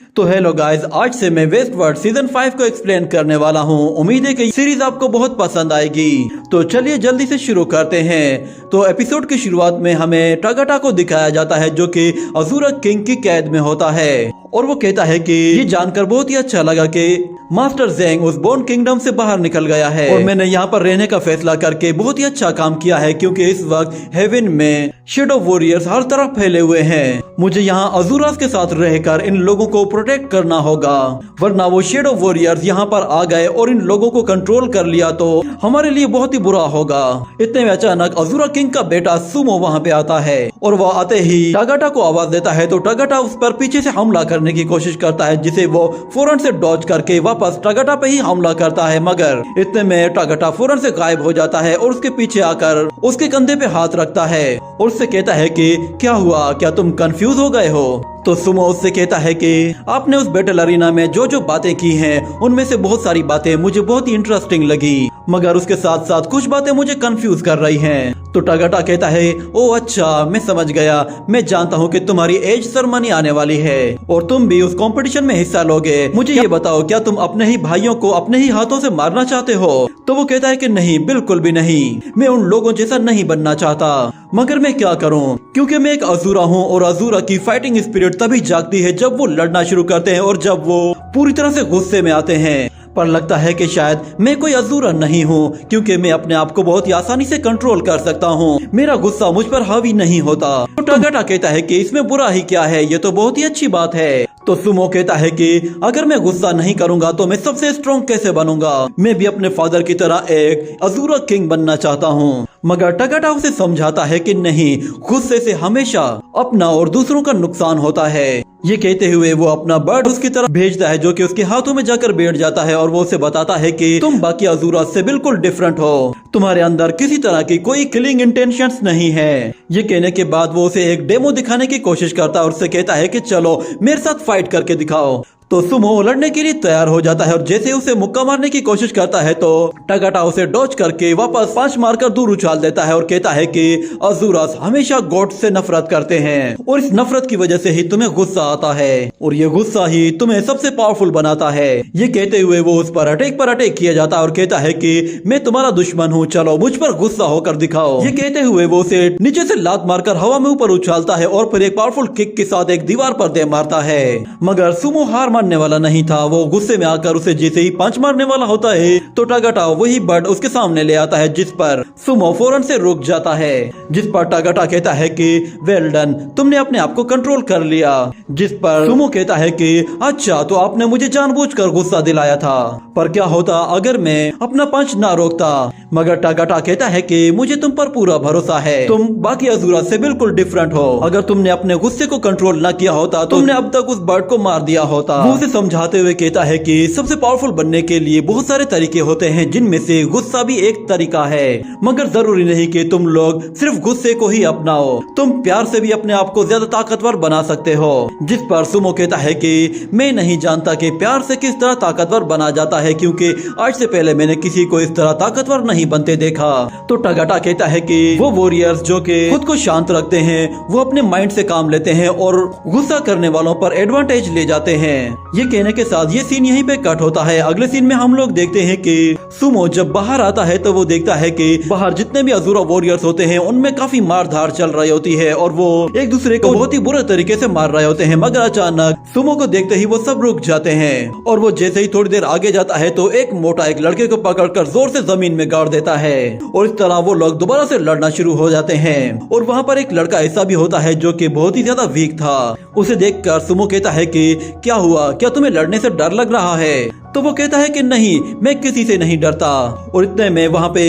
तो hello guys, आज से मैं वेस्टवर्ल्ड सीजन 5 को एक्सप्लेन करने वाला हूँ। उम्मीद है कि सीरीज आपको बहुत पसंद आएगी। तो चलिए जल्दी से शुरू करते हैं। तो एपिसोड की शुरुआत में हमें टागाटा को दिखाया जाता है जो कि अज़ूरा किंग की कैद में होता है और वो कहता है कि ये जानकर बहुत ही अच्छा लगा कि मास्टर ज़ेंग उस बोन किंगडम से बाहर निकल गया है और मैंने यहाँ पर रहने का फैसला करके बहुत ही अच्छा काम किया है, क्योंकि इस वक्त हेवन में शैडो वॉरियर्स हर तरफ फैले हुए हैं। मुझे यहाँ अज़ूरास के साथ रहकर इन लोगों को प्रोटेक्ट करना होगा, वरना वो शैडो वॉरियर्स यहाँ पर आ गए और इन लोगों को कंट्रोल कर लिया तो हमारे लिए बहुत ही बुरा होगा। इतने में अचानक अज़ूरा किंग का बेटा सुमो वहाँ पे आता है और वह आते ही टागाटा को आवाज देता है तो टागाटा उस पर पीछे से हमला करने की कोशिश करता है, जिसे वो फौरन से डॉज करके वापस टागाटा पे ही हमला करता है। मगर इतने में टागाटा फौरन से गायब हो जाता है और उसके पीछे आकर उसके कंधे पे हाथ रखता है और उससे कहता है कि क्या हुआ, क्या तुम कंफ्यूज हो गए हो? तो सुमो उससे कहता है कि आपने उस बैटल अरीना में जो जो बातें की हैं उनमें से बहुत सारी बातें मुझे बहुत ही इंटरेस्टिंग लगी, मगर उसके साथ साथ कुछ बातें मुझे कंफ्यूज कर रही हैं। तो टागाटा कहता है, ओ अच्छा, मैं समझ गया। मैं जानता हूँ कि तुम्हारी एज सेरेमनी आने वाली है और तुम भी उस कंपटीशन में हिस्सा लोगे। मुझे ये बताओ, क्या तुम अपने ही भाइयों को अपने ही हाथों से मारना चाहते हो? तो वो कहता है कि नहीं, बिल्कुल भी नहीं, मैं उन लोगों जैसा नहीं बनना चाहता। मगर मैं क्या करूं, क्योंकि मैं एक अज़ूरा हूं और अज़ूरा की फाइटिंग स्पिरिट तभी जागती है जब वो लड़ना शुरू करते हैं और जब वो पूरी तरह से गुस्से में आते हैं। पर लगता है कि शायद मैं कोई अज़ूरा नहीं हूँ, क्योंकि मैं अपने आप को बहुत ही आसानी से कंट्रोल कर सकता हूँ। मेरा गुस्सा मुझ पर हावी नहीं होता। तो टागाटा कहता है कि इसमें बुरा ही क्या है, ये तो बहुत ही अच्छी बात है। तो सुमो कहता है कि अगर मैं गुस्सा नहीं करूंगा तो मैं सबसे स्ट्रॉन्ग कैसे बनूंगा? मैं भी अपने फादर की तरह एक अज़ूरा किंग बनना चाहता हूँ। मगर टागाटा उसे समझाता है कि नहीं, गुस्से से हमेशा अपना और दूसरों का नुकसान होता है। ये कहते हुए वो अपना बर्ड उसकी तरफ भेजता है जो कि उसके हाथों में जाकर बैठ जाता है और वो उसे बताता है कि तुम बाकी अज़ूरा से बिल्कुल डिफरेंट हो, तुम्हारे अंदर किसी तरह की कोई किलिंग इंटेंशंस नहीं है। ये कहने के बाद वो उसे एक डेमो दिखाने की कोशिश करता है और उससे कहता है कि चलो मेरे साथ फाइट करके दिखाओ। तो सुमो लड़ने के लिए तैयार हो जाता है और जैसे उसे मुक्का मारने की कोशिश करता है तो टागाटा उसे डॉज करके वापस पांच मारकर दूर उछाल देता है और कहता है कि अज़ूरास हमेशा गॉड से नफरत करते हैं और इस नफरत की वजह से ही तुम्हें गुस्सा आता है और ये गुस्सा ही तुम्हें सबसे पावरफुल बनाता है। ये कहते हुए वो उस पर अटैक किया जाता है और कहता है कि मैं तुम्हारा दुश्मन हूँ, चलो मुझ पर गुस्सा होकर दिखाओ। ये कहते हुए वो उसे नीचे से लात मारकर हवा में ऊपर उछालता है और फिर एक पावरफुल किक के साथ एक दीवार पर दे मारता है। मगर सुमो हार मानने वाला नहीं था। वो गुस्से में आकर उसे जैसे ही पंच मारने वाला होता है तो टागाटा वही बर्ड उसके सामने ले आता है, जिस पर सुमो फौरन से रुक जाता है, जिस पर टागाटा कहता है कि वेल डन, तुमने अपने आप को कंट्रोल कर लिया। जिस पर सुमो कहता है कि अच्छा, तो आपने मुझे जानबूझकर गुस्सा दिलाया था, पर क्या होता अगर मैं अपना पंच ना रोकता? मगर टागाटा कहता है कि मुझे तुम पर पूरा भरोसा है, तुम बाकी अज़ूरा से बिल्कुल डिफरेंट हो। अगर तुमने अपने गुस्से को कंट्रोल न किया होता तो तुमने अब तक उस बर्ड को मार दिया होता। वो उसे समझाते हुए कहता है कि सबसे पावरफुल बनने के लिए बहुत सारे तरीके होते हैं, जिनमें से गुस्सा भी एक तरीका है। मगर जरूरी नहीं कि तुम लोग सिर्फ गुस्से को ही अपनाओ, तुम प्यार से भी अपने आप को ज्यादा ताकतवर बना सकते हो। जिस पर सुमो कहता है कि मैं नहीं जानता कि प्यार से किस तरह ताकतवर बना जाता है, क्योंकि आज से पहले मैंने किसी को इस तरह ताकतवर नहीं बनते देखा। तो टागाटा कहता है कि वो वॉरियर्स जो कि खुद को शांत रखते हैं वो अपने माइंड से काम लेते हैं और गुस्सा करने वालों पर एडवांटेज ले जाते हैं। ये कहने के साथ ये सीन यहीं पे कट होता है। अगले सीन में हम लोग देखते हैं कि सुमो जब बाहर आता है तो वो देखता है कि बाहर जितने भी अज़ूरा वॉरियर्स होते हैं उनमें काफी मारधाड़ चल रही होती है और वो एक दूसरे को बहुत ही बुरे तरीके से मार रहे होते हैं। मगर अचानक सुमो को देखते ही वो सब रुक जाते हैं और वो जैसे ही थोड़ी देर आगे जाता है तो एक मोटा एक लड़के को पकड़कर जोर से जमीन में गाड़ देता है और इस तरह वो लोग दोबारा से लड़ना शुरू हो जाते हैं। और वहाँ पर एक लड़का ऐसा भी होता है जो कि बहुत ही ज्यादा वीक था। उसे देखकर सुमो कहता है कि क्या हुआ, क्या तुम्हें लड़ने से डर लग रहा है? तो वो कहता है कि नहीं, मैं किसी से नहीं डरता। और इतने में वहाँ पे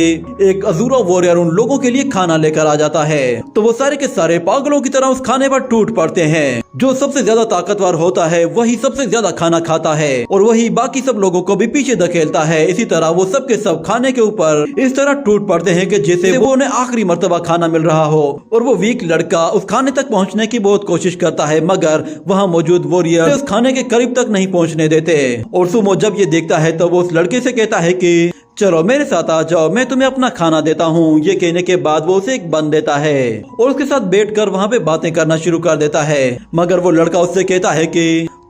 एक अज़ूरा वॉरियर उन लोगों के लिए खाना लेकर आ जाता है तो वो सारे के सारे पागलों की तरह उस खाने पर टूट पड़ते हैं। जो सबसे ज्यादा ताकतवर होता है वही सबसे ज्यादा खाना खाता है और वही बाकी सब लोगों को भी पीछे धकेलता है। इसी तरह वो सब के सब खाने के ऊपर इस तरह टूट पड़ते हैं कि जैसे वो उन्हें आखिरी मर्तबा खाना मिल रहा हो। और वो वीक लड़का उस खाने तक पहुँचने की बहुत कोशिश करता है, मगर वहाँ मौजूद वॉरियर उस खाने के करीब तक नहीं पहुँचने देते। और सुमो जब ये देखता है तो वो उस लड़के से कहता है कि चलो मेरे साथ आ जाओ, मैं तुम्हें अपना खाना देता हूँ। ये कहने के बाद वो उसे एक बन देता है और उसके साथ बैठकर वहाँ पे बातें करना शुरू कर देता है। मगर वो लड़का उससे कहता है कि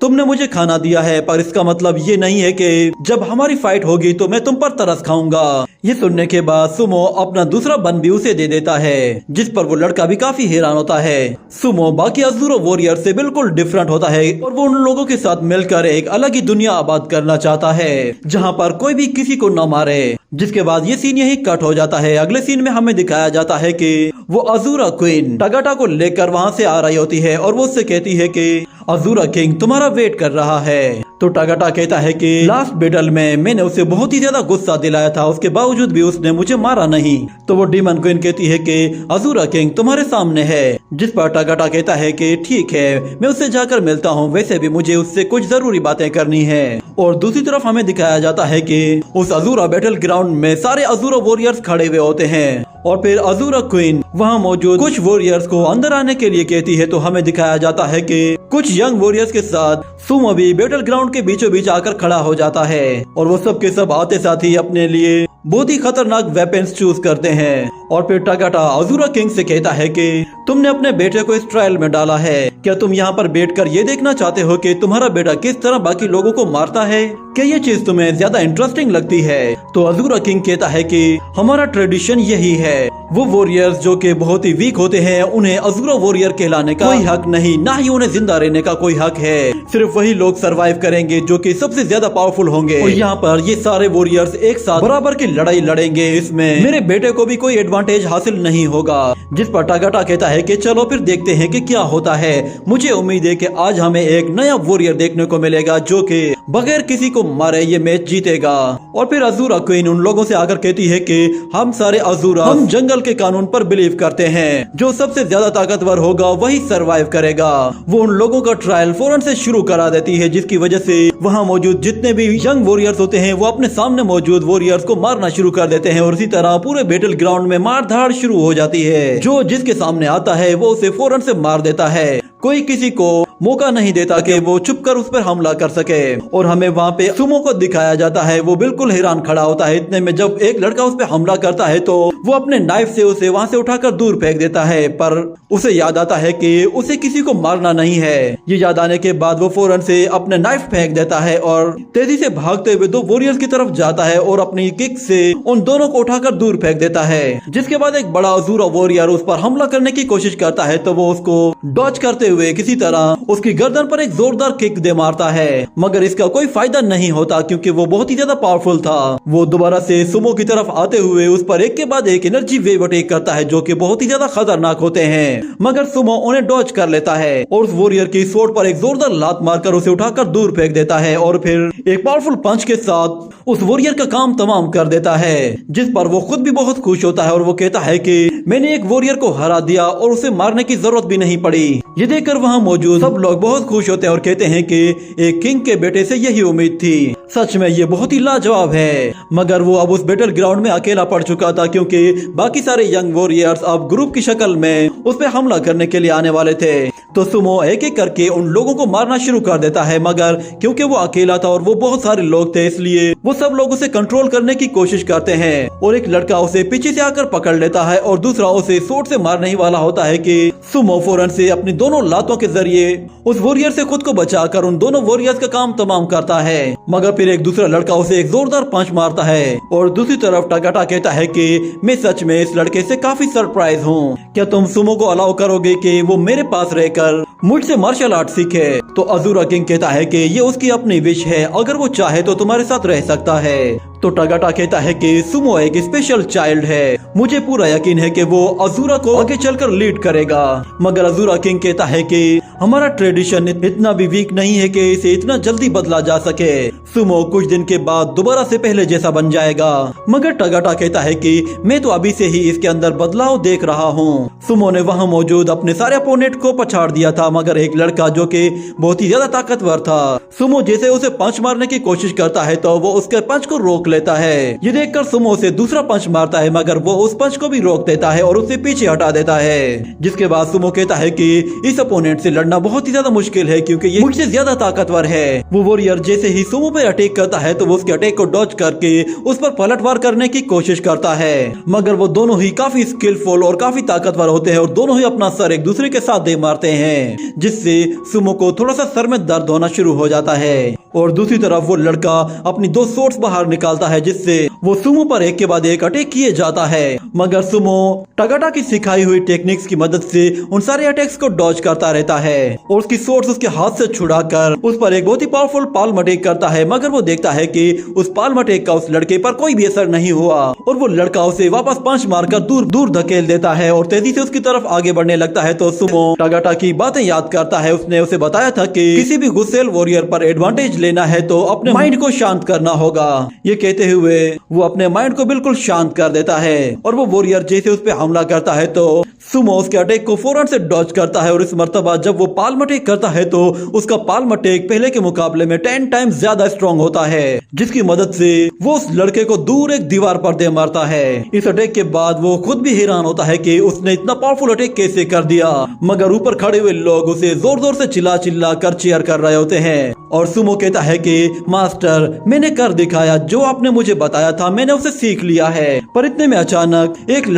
तुमने मुझे खाना दिया है, पर इसका मतलब ये नहीं है कि जब हमारी फाइट होगी तो मैं तुम पर तरस खाऊंगा। ये सुनने के बाद सुमो अपना दूसरा बन भी उसे दे देता है, जिस पर वो लड़का भी काफी हैरान होता है। सुमो बाकी अज़ूरो वॉरियर से बिल्कुल डिफरेंट होता है और वो उन लोगों के साथ मिलकर एक अलग ही दुनिया आबाद करना चाहता है, जहाँ पर कोई भी किसी को न मारे। जिसके बाद ये सीन यही कट हो जाता है। अगले सीन में हमें दिखाया जाता है कि वो अज़ूरा क्वीन टागाटा को लेकर वहाँ से आ रही होती है और वो उससे कहती है कि अज़ूरा किंग तुम्हारा वेट कर रहा है। तो टागाटा कहता है कि लास्ट बैटल में मैंने उसे बहुत ही ज्यादा गुस्सा दिलाया था, उसके बावजूद भी उसने मुझे मारा नहीं। तो वो डीमन क्वीन कहती है कि अज़ूरा किंग तुम्हारे सामने है, जिस पर टागाटा कहता है कि ठीक है, मैं उससे जाकर मिलता हूँ, वैसे भी मुझे उससे कुछ जरूरी बातें करनी है। और दूसरी तरफ हमें दिखाया जाता है कि उस अज़ूरा बैटल ग्राउंड में सारे अज़ूरा वॉरियर्स खड़े हुए होते हैं और फिर अज़ूरा क्वीन वहाँ मौजूद कुछ वॉरियर्स को अंदर आने के लिए कहती है। तो हमें दिखाया जाता है कि कुछ यंग वॉरियर्स के साथ सुमो भी बैटल ग्राउंड के बीचों बीच आकर खड़ा हो जाता है और वो सब के सब आते साथ ही अपने लिए बहुत ही खतरनाक वेपन्स चूज करते हैं। और फिर टागाटा अज़ूरा किंग से कहता है कि तुमने अपने बेटे को इस ट्रायल में डाला है, क्या तुम यहाँ पर बैठकर ये देखना चाहते हो कि तुम्हारा बेटा किस तरह बाकी लोगों को मारता है? क्या ये चीज तुम्हें ज्यादा इंटरेस्टिंग लगती है? तो अज़ूरा किंग कहता है कि हमारा ट्रेडिशन यही है, वो वॉरियर्स जो कि बहुत ही वीक होते हैं उन्हें अज़ूरा वॉरियर कहलाने का कोई हक नहीं, ना ही उन्हें जिंदा रहने का कोई हक है। सिर्फ वही लोग सरवाइव करेंगे जो कि सबसे ज्यादा पावरफुल होंगे। और यहाँ पर ये सारे वॉरियर्स एक साथ बराबर की लड़ाई लड़ेंगे, इसमें मेरे बेटे को भी कोई एडवांटेज हासिल नहीं होगा। जिस पर टागाटा कहता है कि चलो फिर देखते हैं कि क्या होता है। मुझे उम्मीद है कि आज हमें एक नया वॉरियर देखने को मिलेगा जो कि बगैर किसी को मारे ये मैच जीतेगा। और फिर अज़ूरा क्वीन उन लोगों से आकर कहती है कि हम सारे अज़ूरा हम जंगल के कानून पर बिलीव करते हैं, जो सबसे ज्यादा ताकतवर होगा वही सरवाइव करेगा। वो उन लोगों का ट्रायल फौरन से शुरू करा देती है, जिसकी वजह से वहाँ मौजूद जितने भी यंग वॉरियर्स होते हैं वो अपने सामने मौजूद वॉरियर्स को मारना शुरू कर देते हैं और इसी तरह पूरे बैटल ग्राउंड में मार धाड़ शुरू हो जाती है। जो जिसके सामने आता है वो उसे फौरन से मार देता है, कोई किसी को मौका नहीं देता कि वो छुप कर उस पर हमला कर सके। और हमें वहाँ पे सुमो को दिखाया जाता है, वो बिल्कुल हैरान खड़ा होता है। इतने में जब एक लड़का उस पर हमला करता है तो वो अपने नाइफ से उसे वहाँ से उठाकर दूर फेंक देता है, पर उसे याद आता है कि उसे किसी को मारना नहीं है। ये याद आने के बाद वो फौरन से अपने नाइफ फेंक देता है और तेजी से भागते हुए दो वॉरियर्स की तरफ जाता है और अपनी किक से उन दोनों को उठाकर दूर फेंक देता है। जिसके बाद एक बड़ा अज़ूरा वॉरियर उस पर हमला करने की कोशिश करता है तो वो उसको डॉज करते हुए किसी तरह उसकी गर्दन पर एक जोरदार किक दे मारता है, मगर इसका कोई फायदा नहीं होता क्योंकि वो बहुत ही ज्यादा पावरफुल था। वो दोबारा से सुमो की तरफ आते हुए उस पर एक के बाद एक एनर्जी वेव अटैक करता है जो कि बहुत ही ज्यादा खतरनाक होते हैं, मगर सुमो उन्हें डॉज कर लेता है और उस वॉरियर की स्वॉर्ड पर एक जोरदार लात मारकर उसे उठाकर दूर फेंक देता है और फिर एक पावरफुल पंच के साथ उस वॉरियर का काम तमाम कर देता है। जिस पर वो खुद भी बहुत खुश होता है और वो कहता है कि मैंने एक वॉरियर को हरा दिया और उसे मारने की जरूरत भी नहीं पड़ी। ये देखकर वहाँ मौजूद सब लोग बहुत खुश होते हैं और कहते हैं कि एक किंग के बेटे से यही उम्मीद थी। सच में ये बहुत ही लाजवाब है, मगर वो अब उस बैटल ग्राउंड में अकेला पड़ चुका था क्योंकि बाकी सारे यंग वॉरियर्स अब ग्रुप की शक्ल में उस पर हमला करने के लिए आने वाले थे। तो सुमो एक एक करके उन लोगों को मारना शुरू कर देता है, मगर क्योंकि वो अकेला था और वो बहुत सारे लोग थे इसलिए वो सब लोग उसे कंट्रोल करने की कोशिश करते हैं। और एक लड़का उसे पीछे से आकर पकड़ लेता है और दूसरा उसे सोट से मारने ही वाला होता है कि सुमो फौरन से अपनी दोनों लातों के जरिए उस वॉरियर से खुद को बचाकर उन दोनों वॉरियर्स का काम तमाम करता है। मगर फिर एक दूसरा लड़का उसे एक जोरदार पंच मारता है और दूसरी तरफ टागाटा कहता है कि मैं सच में इस लड़के से काफी सरप्राइज हूँ, क्या तुम सुमो को अलाउ करोगे कि वो मेरे पास रहकर मुझसे मार्शल आर्ट सीखे? तो अज़ूरा किंग कहता है कि ये उसकी अपनी विश है, अगर वो चाहे तो तुम्हारे साथ रह सकता है। तो टागाटा कहता है कि सुमो एक स्पेशल चाइल्ड है, मुझे पूरा यकीन है कि वो अज़ूरा को आगे चलकर लीड करेगा। मगर अज़ूरा किंग कहता है कि हमारा ट्रेडिशन इतना भी वीक नहीं है कि इसे इतना जल्दी बदला जा सके। सुमो कुछ दिन के बाद दोबारा से पहले जैसा बन जाएगा। मगर टागाटा कहता है कि मैं तो अभी से ही इसके अंदर बदलाव देख रहा हूँ। सुमो ने वहाँ मौजूद अपने सारे अपोनेंट को पछाड़ दिया था, मगर एक लड़का जो कि बहुत ही ज्यादा ताकतवर था, सुमो जैसे उसे पंच मारने की कोशिश करता है तो वो उसके पंच को रोक लेता है। ये देखकर सुमो उसे दूसरा पंच मारता है, मगर वो उस पंच को भी रोक देता है और उसे पीछे हटा देता है। जिसके बाद सुमो कहता है कि इस अपोनेंट से लड़ना बहुत ही ज्यादा मुश्किल है, क्योंकि ये मुझसे ज्यादा ताकतवर है। वो वॉरियर जैसे ही सुमो पर अटैक करता है तो वो उसके अटैक को डॉज करके उस पर पलटवार करने की कोशिश करता है, मगर वो दोनों ही काफी स्किलफुल और काफी ताकतवर होते हैं और दोनों ही अपना सर एक दूसरे के साथ दे मारते हैं, जिससे सुमो को थोड़ा सा सर में दर्द होना शुरू हो जाता है। और दूसरी तरफ वो लड़का अपनी 2 स्वॉर्ड्स बाहर निकालता है, जिससे वो सुमो पर एक के बाद एक अटैक किए जाता है, मगर सुमो टगाटा की सिखाई हुई टेक्निक्स की मदद से उन सारे अटैक्स को डॉज करता रहता है और उसकी स्वॉर्ड्स उसके हाथ से छुड़ाकर उस पर एक बहुत ही पावरफुल पाल्म अटैक करता है। मगर वो देखता है कि उस पाल्म अटैक का उस लड़के पर कोई भी असर नहीं हुआ और वो लड़का उसे वापस पंच मारकर दूर दूर धकेल देता है और तेजी से उसकी तरफ आगे बढ़ने लगता है। तो सुमो टगाटा की बातें याद करता है। उसने उसे बताया था कि किसी भी गुस्सेल वॉरियर पर एडवांटेज लेना है तो अपने माइंड को शांत करना होगा। ये कहते हुए वो अपने माइंड को बिल्कुल शांत कर देता है और वो वॉरियर जैसे उस पर हमला करता है तो सुमो उसके अटैक को फौरन से डॉज करता है और इस मर्तबा जब वो पाल्म अटैक करता है तो उसका पाल्म अटैक पहले के मुकाबले में 10 टाइम्स ज्यादा स्ट्रॉन्ग होता है, जिसकी मदद से वो उस लड़के को दूर एक दीवार पर दे मारता है। इस अटैक के बाद वो खुद भी हैरान होता है कि उसने इतना पावरफुल अटैक कैसे कर दिया, मगर ऊपर खड़े हुए लोग उसे जोर जोर से चिल्ला चिल्ला कर चीयर कर रहे होते हैं और सुमो कहता है कि मास्टर, मैंने कर दिखाया, जो आपने मुझे बताया था मैंने उसे सीख लिया है। पर इतने में अचानक एक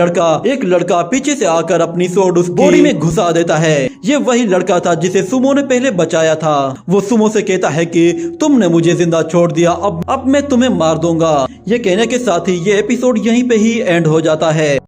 लड़का पीछे से आकर अपनी स्वॉर्ड उस बॉडी में घुसा देता है। ये वही लड़का था जिसे सुमो ने पहले बचाया था। वो सुमो से कहता है कि तुमने मुझे जिंदा छोड़ दिया, अब मैं तुम्हें मार दूंगा। ये कहने के साथ ही ये एपिसोड यहीं पे ही एंड हो जाता है।